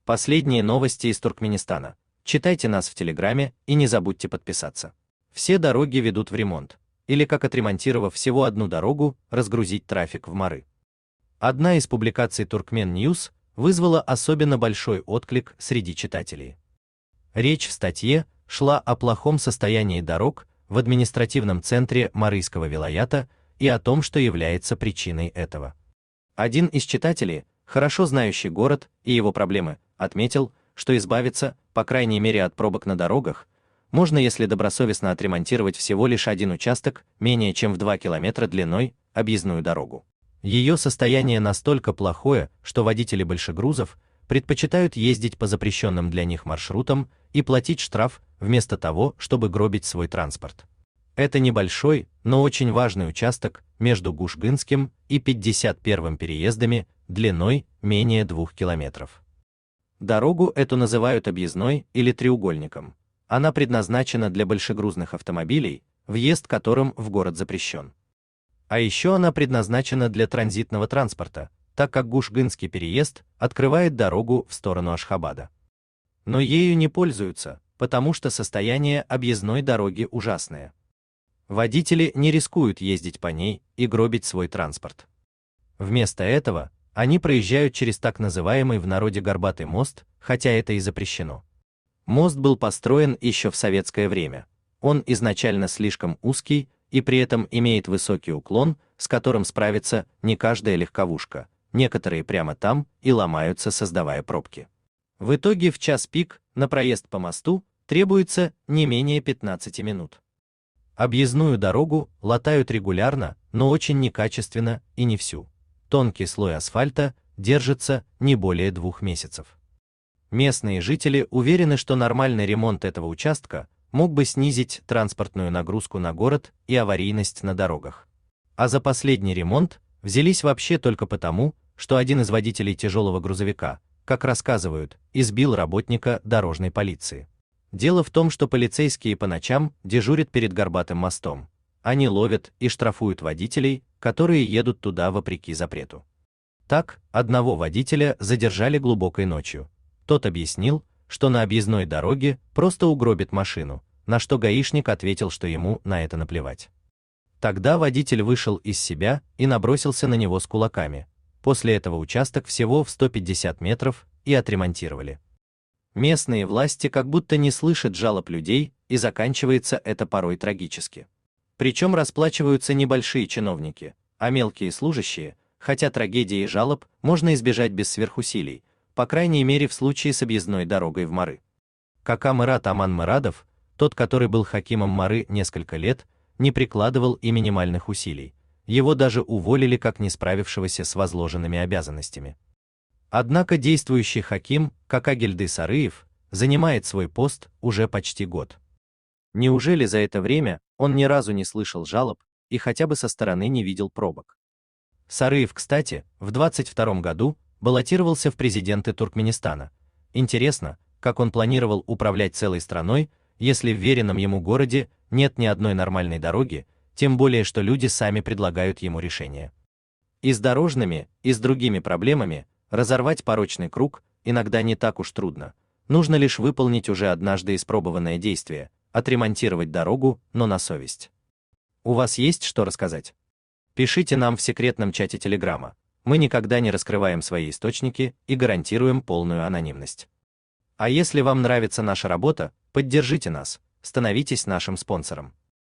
Последние новости из Туркменистана. Читайте нас в Телеграме и не забудьте подписаться. Все дороги ведут в ремонт. Или как, отремонтировав всего одну дорогу, разгрузить трафик в Мары. Одна из публикаций Turkmen News вызвала особенно большой отклик среди читателей. Речь в статье шла о плохом состоянии дорог в административном центре Марийского вилаята и о том, что является причиной этого. Один из читателей, хорошо знающий город и его проблемы, отметил, что избавиться, по крайней мере, от пробок на дорогах можно, если добросовестно отремонтировать всего лишь один участок, менее чем в 2 километра длиной, объездную дорогу. Ее состояние настолько плохое, что водители большегрузов предпочитают ездить по запрещенным для них маршрутам и платить штраф, вместо того, чтобы гробить свой транспорт. Это небольшой, но очень важный участок между Гушгынским и 51-м переездами длиной менее 2 километров. Дорогу эту называют объездной или треугольником. Она предназначена для большегрузных автомобилей, въезд которым в город запрещен. А еще она предназначена для транзитного транспорта, так как Гушгынский переезд открывает дорогу в сторону Ашхабада. Но ею не пользуются, потому что состояние объездной дороги ужасное. Водители не рискуют ездить по ней и гробить свой транспорт. Вместо этого они проезжают через так называемый в народе горбатый мост, хотя это и запрещено. Мост был построен еще в советское время. Он изначально слишком узкий и при этом имеет высокий уклон, с которым справится не каждая легковушка. Некоторые прямо там и ломаются, создавая пробки. В итоге в час пик на проезд по мосту требуется не менее 15 минут. Объездную дорогу латают регулярно, но очень некачественно и не всю. Тонкий слой асфальта держится не более 2 месяцев. Местные жители уверены, что нормальный ремонт этого участка мог бы снизить транспортную нагрузку на город и аварийность на дорогах. А за последний ремонт взялись вообще только потому, что один из водителей тяжелого грузовика, как рассказывают, избил работника дорожной полиции. Дело в том, что полицейские по ночам дежурят перед горбатым мостом. Они ловят и штрафуют водителей, которые едут туда вопреки запрету. Так, одного водителя задержали глубокой ночью. Тот объяснил, что на объездной дороге просто угробит машину, на что гаишник ответил, что ему на это наплевать. Тогда водитель вышел из себя и набросился на него с кулаками. После этого участок всего в 150 метров и отремонтировали. Местные власти как будто не слышат жалоб людей, и заканчивается это порой трагически. Причем расплачиваются не большие чиновники, а мелкие служащие, хотя трагедии и жалоб можно избежать без сверхусилий, по крайней мере в случае с объездной дорогой в Мары. Кака Мырат Аман Мырадов, тот, который был хакимом Мары несколько лет, не прикладывал и минимальных усилий. Его даже уволили как не справившегося с возложенными обязанностями. Однако действующий хаким Какагельды Сарыев занимает свой пост уже почти год. Неужели за это время он ни разу не слышал жалоб и хотя бы со стороны не видел пробок? Сарыев, кстати, в 22 году баллотировался в президенты Туркменистана. Интересно, как он планировал управлять целой страной, если в веренном ему городе нет ни одной нормальной дороги, тем более что люди сами предлагают ему решения. И с дорожными, и с другими проблемами разорвать порочный круг иногда не так уж трудно. Нужно лишь выполнить уже однажды испробованное действие – отремонтировать дорогу, но на совесть. У вас есть что рассказать? Пишите нам в секретном чате Телеграма. Мы никогда не раскрываем свои источники и гарантируем полную анонимность. А если вам нравится наша работа, поддержите нас, становитесь нашим спонсором.